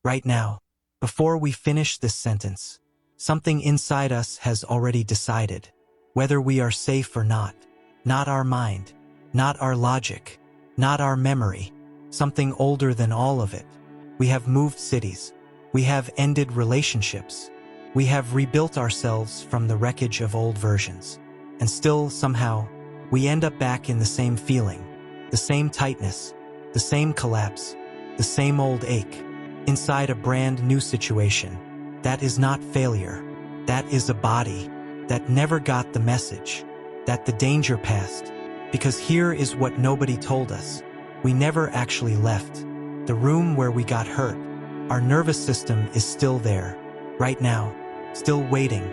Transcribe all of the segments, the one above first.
right now. Before we finish this sentence, something inside us has already decided whether we are safe or not. Not our mind, not our logic, not our memory, something older than all of it. We have moved cities. We have ended relationships. We have rebuilt ourselves from the wreckage of old versions. And still, somehow, we end up back in the same feeling, the same tightness, the same collapse, the same old ache, inside a brand new situation. That is not failure. That is a body that never got the message, that the danger passed. Because here is what nobody told us. We never actually left the room where we got hurt. Our nervous system is still there, right now, still waiting.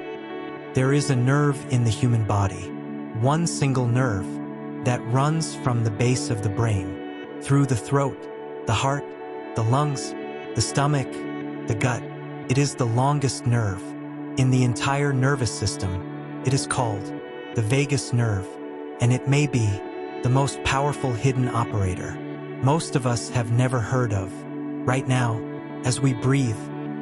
There is a nerve in the human body, one single nerve, that runs from the base of the brain, through the throat, the heart, the lungs, the stomach, the gut. It is the longest nerve in the entire nervous system. It is called the vagus nerve, and it may be the most powerful hidden operator most of us have never heard of. Right now, as we breathe,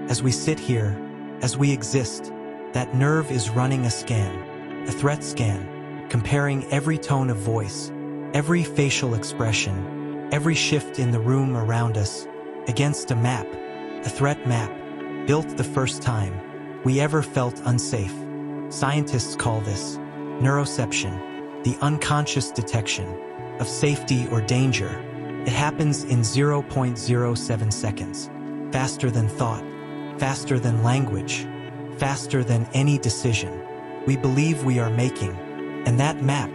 as we sit here, as we exist, that nerve is running a scan, a threat scan, comparing every tone of voice, every facial expression, every shift in the room around us, against a map, a threat map, built the first time we ever felt unsafe. Scientists call this neuroception, the unconscious detection of safety or danger. It happens in 0.07 seconds, faster than thought, faster than language, faster than any decision we believe we are making. And that map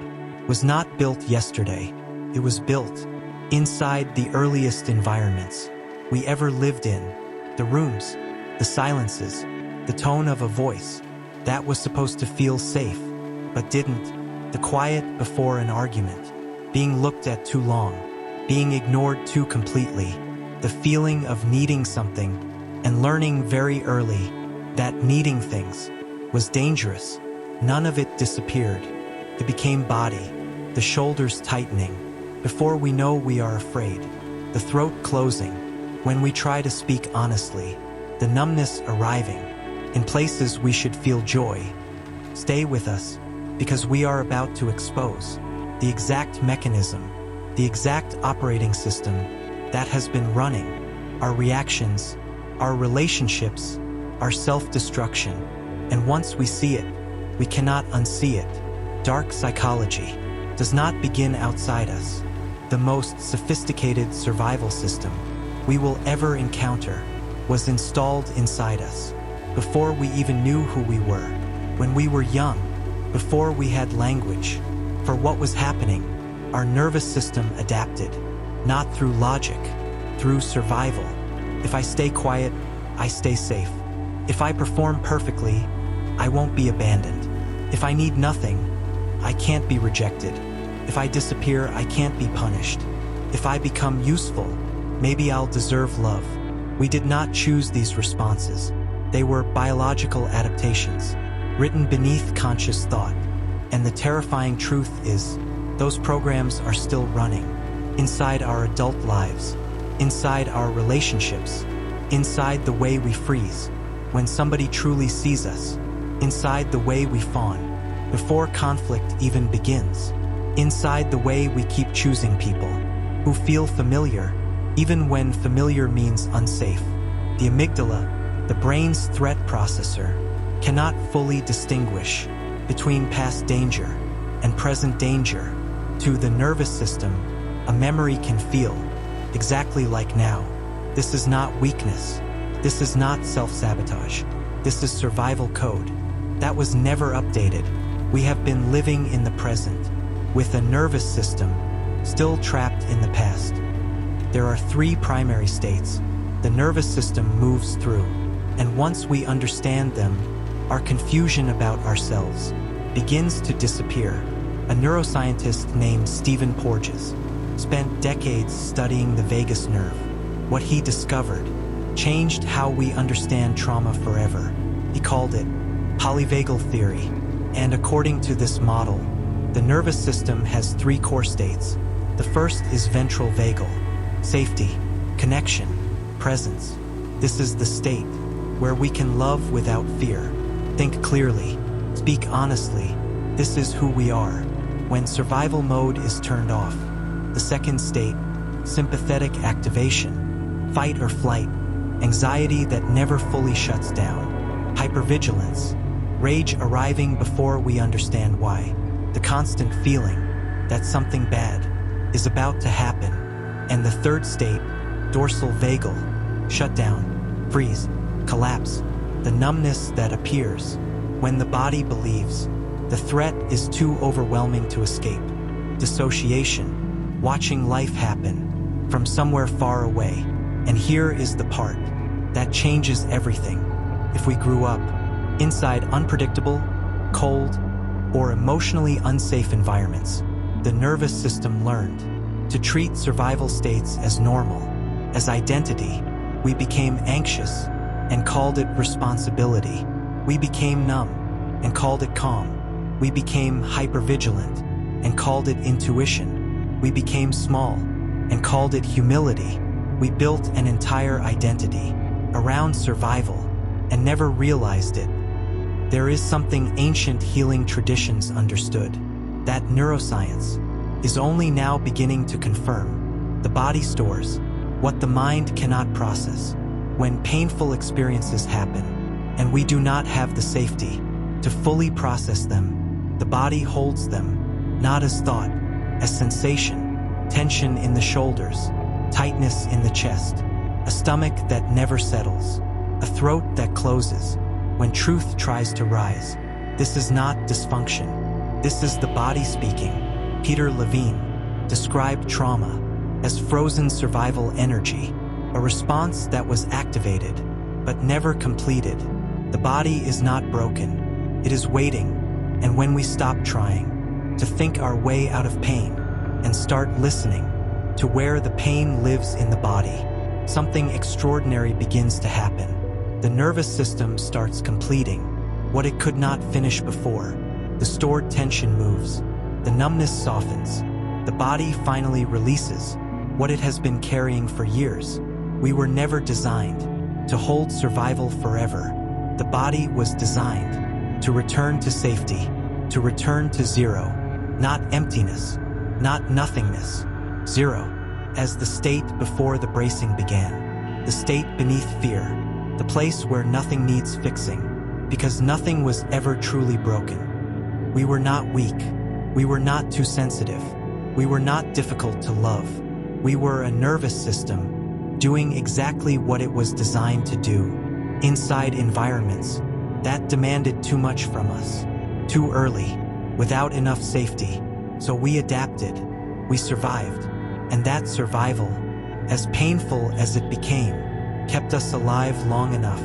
was not built yesterday. It was built inside the earliest environments we ever lived in. The rooms, the silences, the tone of a voice that was supposed to feel safe, but didn't. The quiet before an argument, being looked at too long, being ignored too completely, the feeling of needing something and learning very early that needing things was dangerous. None of it disappeared. It became body, the shoulders tightening before we know we are afraid, the throat closing when we try to speak honestly, the numbness arriving in places we should feel joy. Stay with us, because we are about to expose the exact mechanism, the exact operating system that has been running our reactions, our relationships, our self-destruction. And once we see it, we cannot unsee it. Dark psychology does not begin outside us. The most sophisticated survival system we will ever encounter was installed inside us before we even knew who we were, when we were young, before we had language for what was happening. Our nervous system adapted, not through logic, through survival. If I stay quiet, I stay safe. If I perform perfectly, I won't be abandoned. If I need nothing, I can't be rejected. If I disappear, I can't be punished. If I become useful, maybe I'll deserve love. We did not choose these responses. They were biological adaptations, written beneath conscious thought. And the terrifying truth is, those programs are still running, inside our adult lives, inside our relationships, inside the way we freeze when somebody truly sees us, inside the way we fawn before conflict even begins, inside the way we keep choosing people who feel familiar even when familiar means unsafe. The amygdala, the brain's threat processor, cannot fully distinguish between past danger and present danger. To the nervous system, a memory can feel exactly like now. This is not weakness. This is not self-sabotage. This is survival code that was never updated. We have been living in the present with a nervous system still trapped in the past. There are three primary states the nervous system moves through, and once we understand them, our confusion about ourselves begins to disappear. A neuroscientist named Stephen Porges spent decades studying the vagus nerve. What he discovered changed how we understand trauma forever. He called it polyvagal theory. And according to this model, the nervous system has three core states. The first is ventral vagal, safety, connection, presence. This is the state where we can love without fear, think clearly, speak honestly. This is who we are when survival mode is turned off. The second state, sympathetic activation, fight or flight, anxiety that never fully shuts down, hypervigilance, rage arriving before we understand why, the constant feeling that something bad is about to happen. And the third state, dorsal vagal, shutdown, freeze, collapse, the numbness that appears when the body believes the threat is too overwhelming to escape, dissociation, watching life happen from somewhere far away. And here is the part that changes everything. If we grew up inside unpredictable, cold, or emotionally unsafe environments, the nervous system learned to treat survival states as normal, as identity. We became anxious and called it responsibility. We became numb and called it calm. We became hypervigilant and called it intuition. We became small and called it humility. We built an entire identity around survival and never realized it. There is something ancient healing traditions understood, that neuroscience is only now beginning to confirm. The body stores what the mind cannot process. When painful experiences happen and we do not have the safety to fully process them, the body holds them, not as thought, as sensation, tension in the shoulders, tightness in the chest, a stomach that never settles, a throat that closes when truth tries to rise. This is not dysfunction. This is the body speaking. Peter Levine described trauma as frozen survival energy, a response that was activated but never completed. The body is not broken. It is waiting. And when we stop trying to think our way out of pain and start listening to where the pain lives in the body, something extraordinary begins to happen. The nervous system starts completing what it could not finish before. The stored tension moves. The numbness softens. The body finally releases what it has been carrying for years. We were never designed to hold survival forever. The body was designed to return to safety, to return to zero, not emptiness, not nothingness, zero, as the state before the bracing began, the state beneath fear, the place where nothing needs fixing, because nothing was ever truly broken. We were not weak. We were not too sensitive. We were not difficult to love. We were a nervous system doing exactly what it was designed to do, inside environments that demanded too much from us, too early, without enough safety. So we adapted, we survived, and that survival, as painful as it became, kept us alive long enough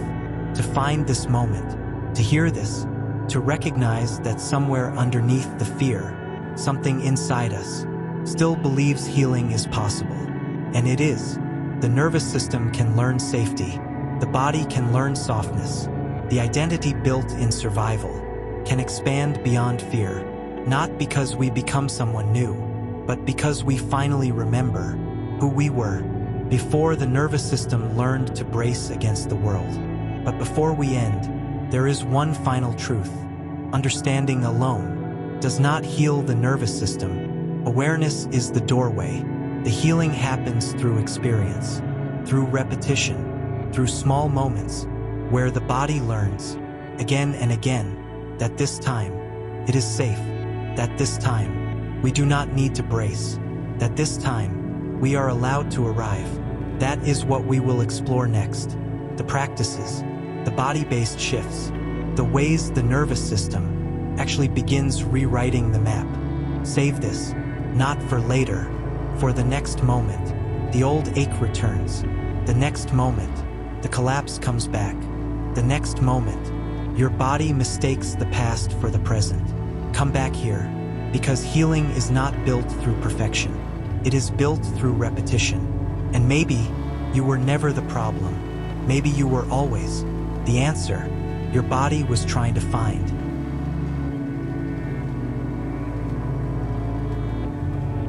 to find this moment, to hear this, to recognize that somewhere underneath the fear, something inside us still believes healing is possible. And it is. The nervous system can learn safety. The body can learn softness. The identity built in survival can expand beyond fear, not because we become someone new, but because we finally remember who we were before the nervous system learned to brace against the world. But before we end, there is one final truth. Understanding alone does not heal the nervous system. Awareness is the doorway. The healing happens through experience, through repetition, through small moments where the body learns again and again that this time it is safe, that this time we do not need to brace, that this time we are allowed to arrive. That is what we will explore next. The practices, the body-based shifts, the ways the nervous system actually begins rewriting the map. Save this, not for later, for the next moment. The old ache returns. The next moment, the collapse comes back. The next moment, your body mistakes the past for the present. Come back here, because healing is not built through perfection. It is built through repetition. And maybe you were never the problem. Maybe you were always the answer your body was trying to find.